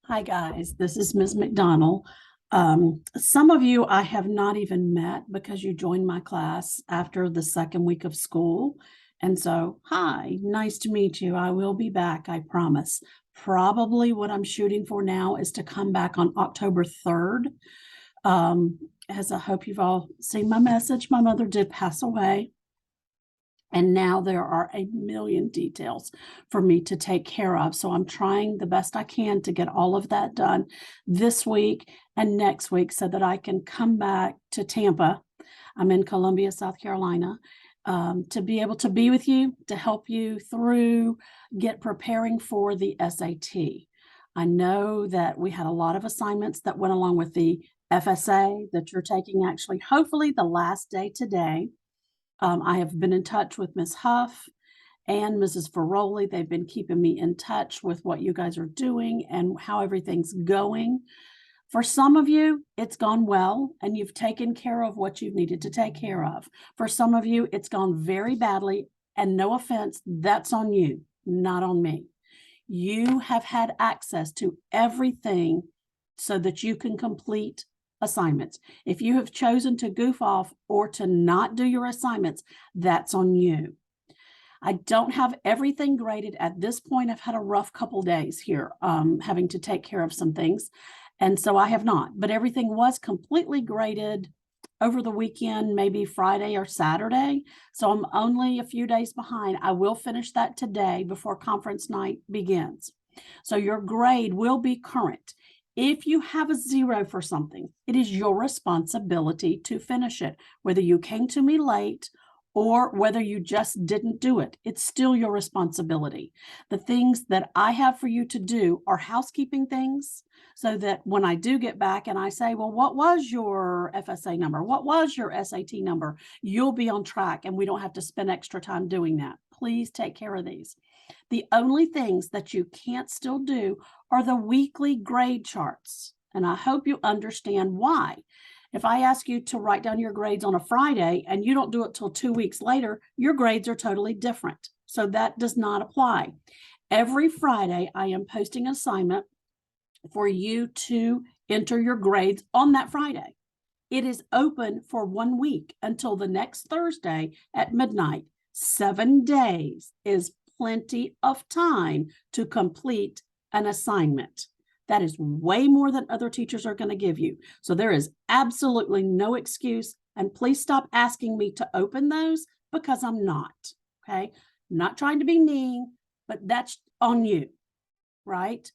Hi, guys. This is Ms. McDonald. Some of you I have not even met because you joined my class after the second week of school. And so, hi, nice to meet you. I will be back, I promise. Probably what I'm shooting for now is to come back on October 3rd. As I hope you've all seen my message, my mother did pass away. And now there are a million details for me to take care of. So I'm trying the best I can to get all of that done this week and next week so that I can come back to Tampa. I'm in Columbia, South Carolina, to be able to be with you, to help you through get preparing for the SAT. I know that we had a lot of assignments that went along with the FSA that you're taking actually, hopefully the last day today. I have been in touch with Ms. Huff and Mrs. Ferroli. They've been keeping me in touch with what you guys are doing and how everything's going. For some of you, it's gone well and you've taken care of what you've needed to take care of. For some of you, it's gone very badly, and no offense, that's on you, not on me. You have had access to everything so that you can complete assignments. If you have chosen to goof off or to not do your assignments, that's on you. I don't have everything graded at this point. I've had a rough couple days here, having to take care of some things. And so I have not, but everything was completely graded over the weekend, maybe Friday or Saturday. So I'm only a few days behind. I will finish that today before conference night begins. So your grade will be current. If you have a 0 for something, it is your responsibility to finish it, whether you came to me late or whether you just didn't do it. It's still your responsibility. The things that I have for you to do are housekeeping things, so that when I do get back and I say, well, what was your FSA number? What was your SAT number? You'll be on track and we don't have to spend extra time doing that. Please take care of these. The only things that you can't still do are the weekly grade charts. And I hope you understand why. If I ask you to write down your grades on a Friday and you don't do it till 2 weeks later, your grades are totally different. So that does not apply. Every Friday, I am posting an assignment for you to enter your grades on that Friday. It is open for 1 week until the next Thursday at midnight. 7 days is plenty of time to complete an assignment. That is way more than other teachers are going to give you. So there is absolutely no excuse. And please stop asking me to open those, because I'm not. Okay. I'm not trying to be mean, but that's on you. Right.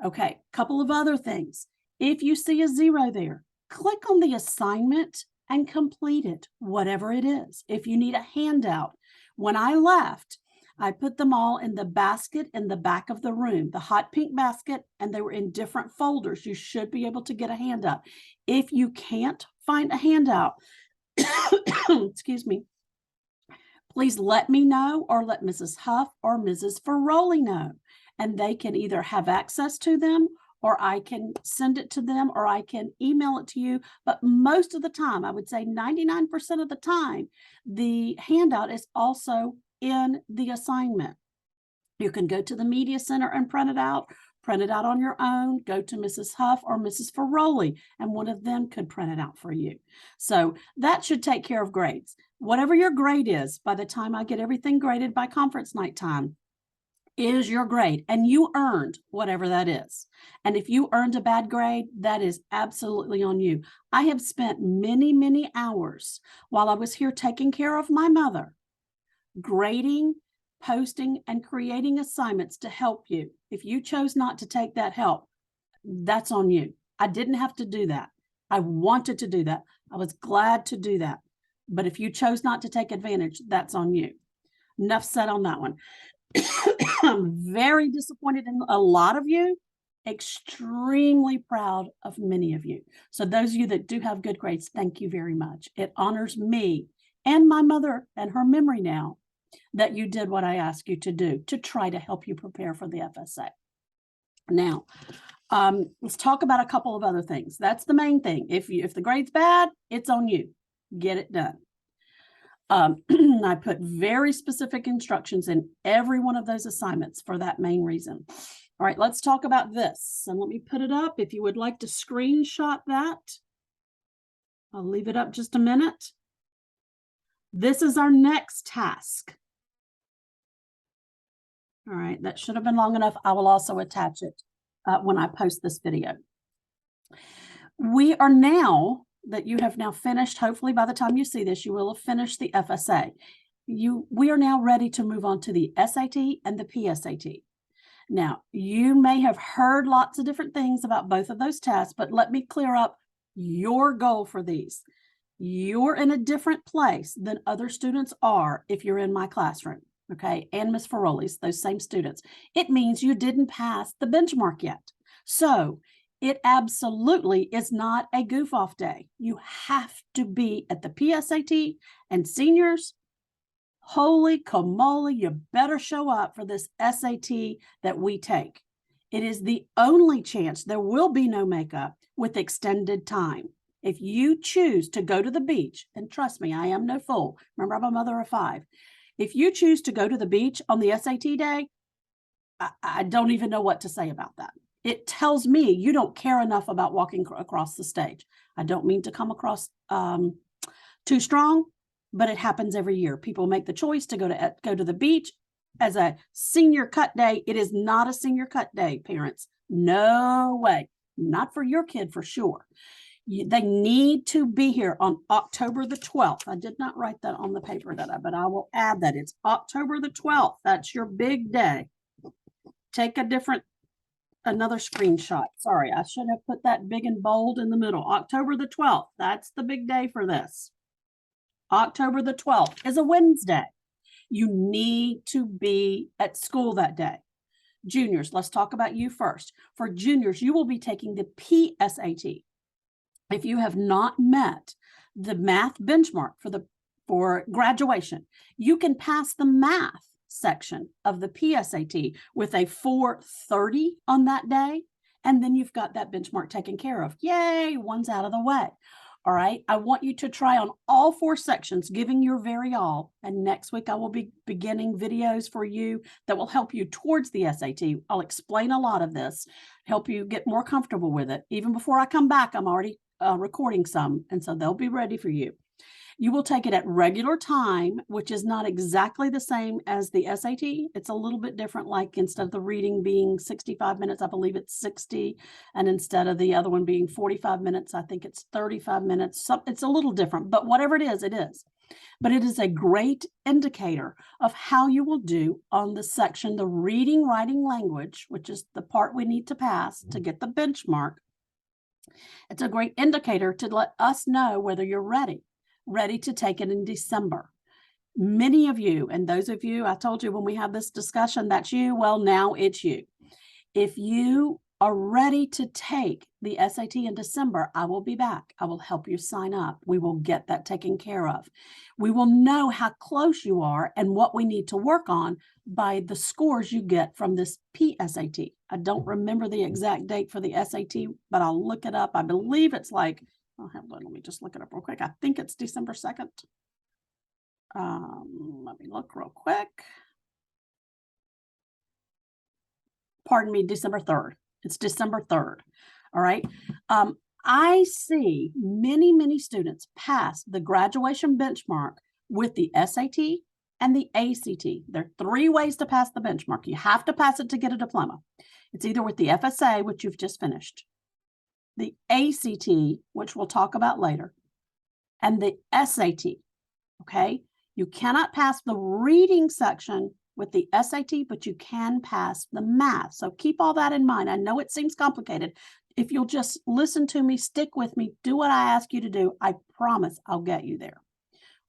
Okay. Couple of other things. If you see a 0 there, click on the assignment and complete it, whatever it is. If you need a handout, when I left, I put them all in the basket in the back of the room, the hot pink basket, and they were in different folders. You should be able to get a handout. If you can't find a handout, excuse me, please let me know, or let Mrs. Huff or Mrs. Ferroli know, and they can either have access to them, or I can send it to them, or I can email it to you. But most of the time, I would say 99% of the time, the handout is also in the assignment. You can go to the Media Center and print it out on your own. Go to Mrs. Huff or Mrs. Ferroli, and one of them could print it out for you. So that should take care of grades. Whatever your grade is, by the time I get everything graded by conference night time, is your grade, and you earned whatever that is. And if you earned a bad grade, that is absolutely on you. I have spent many, many hours while I was here taking care of my mother, grading, posting, and creating assignments to help you. If you chose not to take that help, that's on you. I didn't have to do that. I wanted to do that. I was glad to do that. But if you chose not to take advantage, that's on you. Enough said on that one. I'm very disappointed in a lot of you, extremely proud of many of you. So those of you that do have good grades, thank you very much. It honors me and my mother and her memory now that you did what I asked you to do to try to help you prepare for the FSA. Now, let's talk about a couple of other things. That's the main thing. If the grade's bad, it's on you. Get it done. I put very specific instructions in every one of those assignments for that main reason. All right, let's talk about this. And let me put it up. If you would like to screenshot that, I'll leave it up just a minute. This is our next task. All right, that should have been long enough. I will also attach it when I post this video. We are now, that you have now finished, hopefully by the time you see this, you will have finished the FSA. We are now ready to move on to the SAT and the PSAT. Now, you may have heard lots of different things about both of those tests, but let me clear up your goal for these. You're in a different place than other students are if you're in my classroom, okay? And Ms. Feroli's, those same students. It means you didn't pass the benchmark yet. So it absolutely is not a goof off day. You have to be at the PSAT, and seniors, holy camole, you better show up for this SAT that we take. It is the only chance there will be no makeup with extended time. If you choose to go to the beach, and trust me, I am no fool. Remember, I'm a mother of 5. If you choose to go to the beach on the SAT day, I don't even know what to say about that. It tells me you don't care enough about walking across the stage. I don't mean to come across too strong, but it happens every year. People make the choice to go to the beach as a senior cut day. It is not a senior cut day, parents. No way. Not for your kid, for sure. They need to be here on October the 12th. I did not write that on the paper, but I will add that. It's October the 12th. That's your big day. Take another screenshot. Sorry, I should have put that big and bold in the middle. October the 12th. That's the big day for this. October the 12th is a Wednesday. You need to be at school that day. Juniors, let's talk about you first. For juniors, you will be taking the PSAT. If you have not met the math benchmark for graduation, you can pass the math section of the PSAT with a 430 on that day, and then you've got that benchmark taken care of. Yay, one's out of the way. All right, I want you to try on all 4 sections, giving your very all. And next week, I will be beginning videos for you that will help you towards the SAT. I'll explain a lot of this, help you get more comfortable with it. Even before I come back, I'm already recording some, and so they'll be ready for you. You will take it at regular time, which is not exactly the same as the SAT. It's a little bit different, like instead of the reading being 65 minutes, I believe it's 60. And instead of the other one being 45 minutes, I think it's 35 minutes. So it's a little different, but whatever it is, it is. But it is a great indicator of how you will do on the section, the reading, writing, language, which is the part we need to pass to get the benchmark. It's a great indicator to let us know whether you're ready to take it in December. Many of you, and those of you, I told you when we have this discussion, that's you. Well, now it's you. If you are ready to take the SAT in December, I will be back. I will help you sign up. We will get that taken care of. We will know how close you are and what we need to work on by the scores you get from this PSAT. I don't remember the exact date for the SAT, but I'll look it up. I believe it's like, let me just look it up real quick. I think it's December 2nd. Let me look real quick. Pardon me, December 3rd. It's December 3rd. All right. I see many students pass the graduation benchmark with the SAT and the ACT. There are 3 ways to pass the benchmark. You have to pass it to get a diploma. It's either with the FSA, which you've just finished, the ACT, which we'll talk about later, and the SAT, okay? You cannot pass the reading section with the SAT, but you can pass the math. So keep all that in mind. I know it seems complicated. If you'll just listen to me, stick with me, do what I ask you to do, I promise I'll get you there,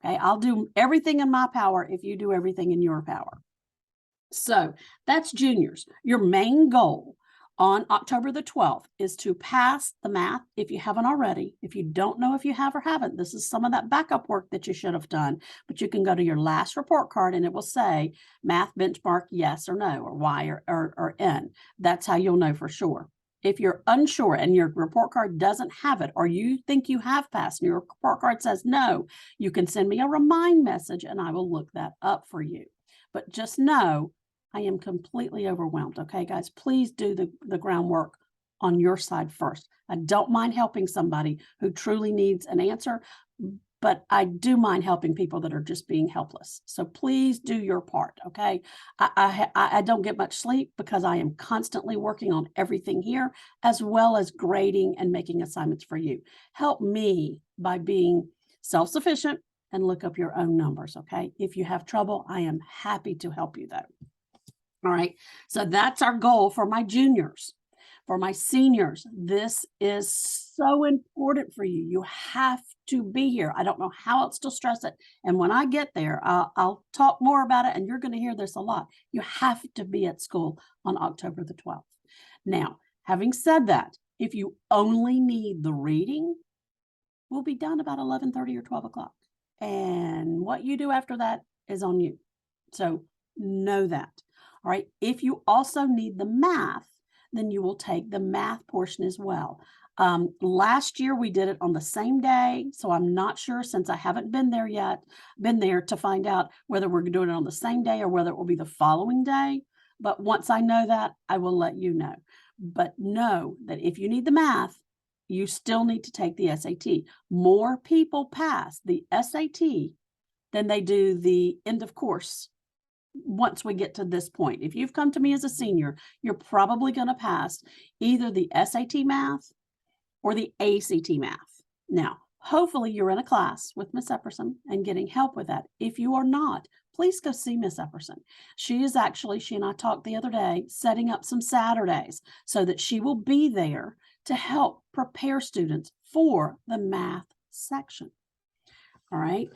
okay? I'll do everything in my power if you do everything in your power. So that's juniors. Your main goal on October the 12th is to pass the math if you haven't already. If you don't know if you have or haven't, this is some of that backup work that you should have done, but you can go to your last report card and it will say math benchmark yes or no, or Y or N. That's how you'll know for sure. If you're unsure and your report card doesn't have it, or you think you have passed and your report card says no, you can send me a remind message and I will look that up for you. But just know I am completely overwhelmed. Okay, guys, please do the groundwork on your side first. I don't mind helping somebody who truly needs an answer, but I do mind helping people that are just being helpless. So please do your part, okay? I don't get much sleep because I am constantly working on everything here, as well as grading and making assignments for you. Help me by being self-sufficient and look up your own numbers, okay? If you have trouble, I am happy to help you though. All right, so that's our goal for my juniors. For my seniors, this is so important for you. You have to be here. I don't know how else to stress it. And when I get there, I'll talk more about it, and you're going to hear this a lot. You have to be at school on October the 12th. Now, having said that, if you only need the reading, we'll be done about 11:30 or 12 o'clock. And what you do after that is on you. So know that. All right. If you also need the math, then you will take the math portion as well. Last year we did it on the same day, so I'm not sure, since I haven't been there yet, to find out whether we're doing it on the same day or whether it will be the following day. But once I know that, I will let you know. But know that if you need the math, you still need to take the SAT. More people pass the SAT than they do the end of course. Once we get to this point, if you've come to me as a senior, you're probably going to pass either the SAT math or the ACT math. Now, hopefully you're in a class with Miss Epperson and getting help with that. If you are not, please go see Miss Epperson. She and I talked the other day, setting up some Saturdays so that she will be there to help prepare students for the math section. All right.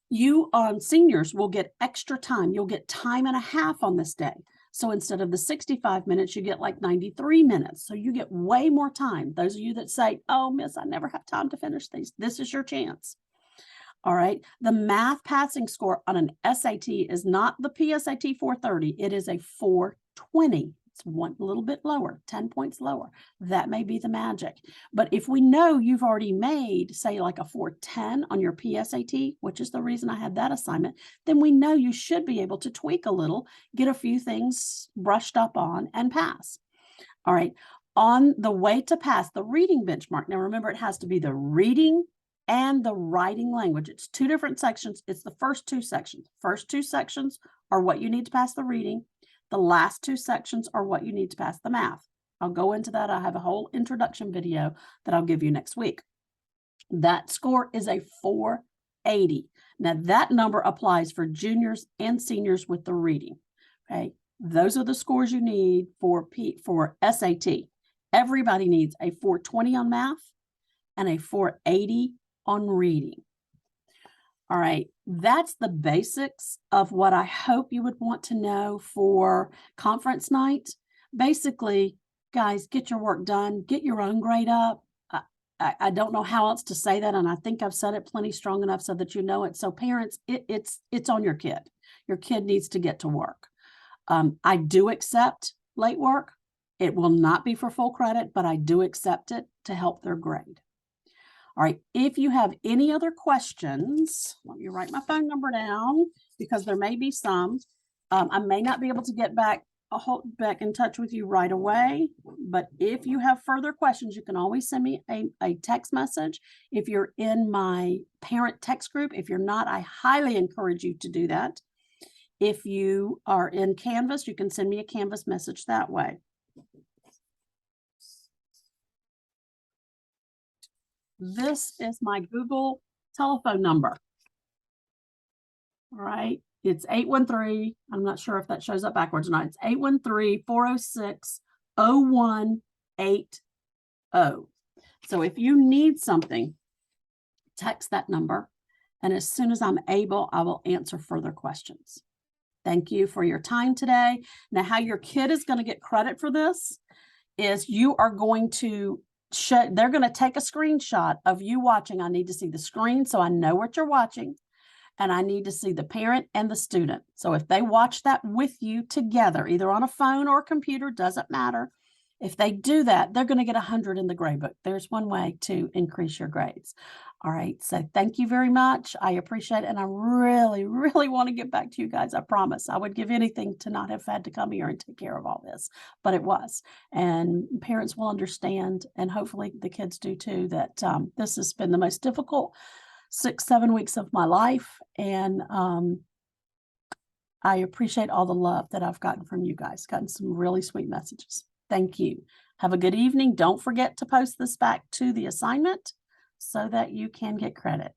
You seniors will get extra time. You'll get time and a half on this day. So instead of the 65 minutes, you get like 93 minutes. So you get way more time. Those of you that say, oh, miss, I never have time to finish these, this is your chance. All right. The math passing score on an SAT is not the PSAT 430. It is a 420. It's one little bit lower, 10 points lower. That may be the magic. But if we know you've already made, say, like a 410 on your PSAT, which is the reason I had that assignment, then we know you should be able to tweak a little, get a few things brushed up on, and pass. All right. On the way to pass, the reading benchmark. Now, remember, it has to be the reading and the writing language. It's two different sections. It's the first two sections. First two sections are what you need to pass the reading. The last two sections are what you need to pass the math. I'll go into that. I have a whole introduction video that I'll give you next week. That score is a 480. Now that number applies for juniors and seniors with the reading. Okay, those are the scores you need for SAT. Everybody needs a 420 on math and a 480 on reading. All right, that's the basics of what I hope you would want to know for conference night. Basically, guys, get your work done, get your own grade up. I don't know how else to say that, and I think I've said it plenty strong enough so that you know it. So parents, it's on your kid. Your kid needs to get to work. I do accept late work. It will not be for full credit, but I do accept it to help their grade. All right, if you have any other questions, let me write my phone number down because there may be some. I may not be able to get back in touch with you right away, but if you have further questions, you can always send me a text message. If you're in my parent text group, if you're not, I highly encourage you to do that. If you are in Canvas, you can send me a Canvas message that way. This is my Google telephone number. All right. It's 813. I'm not sure if that shows up backwards or not. It's 813-406-0180. So if you need something, text that number. And as soon as I'm able, I will answer further questions. Thank you for your time today. Now, how your kid is going to get credit for this is you are going to they're going to take a screenshot of you watching. I need to see the screen so I know what you're watching, and I need to see the parent and the student. So if they watch that with you together, either on a phone or a computer, doesn't matter, If they do that, they're going to get 100 in the grade book. There's one way to increase your grades. All right. So thank you very much. I appreciate it. And I really, really want to get back to you guys. I promise I would give anything to not have had to come here and take care of all this, but it was. And parents will understand, and hopefully the kids do too, that this has been the most difficult 6-7 weeks of my life. And I appreciate all the love that I've gotten from you guys. Gotten some really sweet messages. Thank you. Have a good evening. Don't forget to post this back to the assignment so that you can get credit.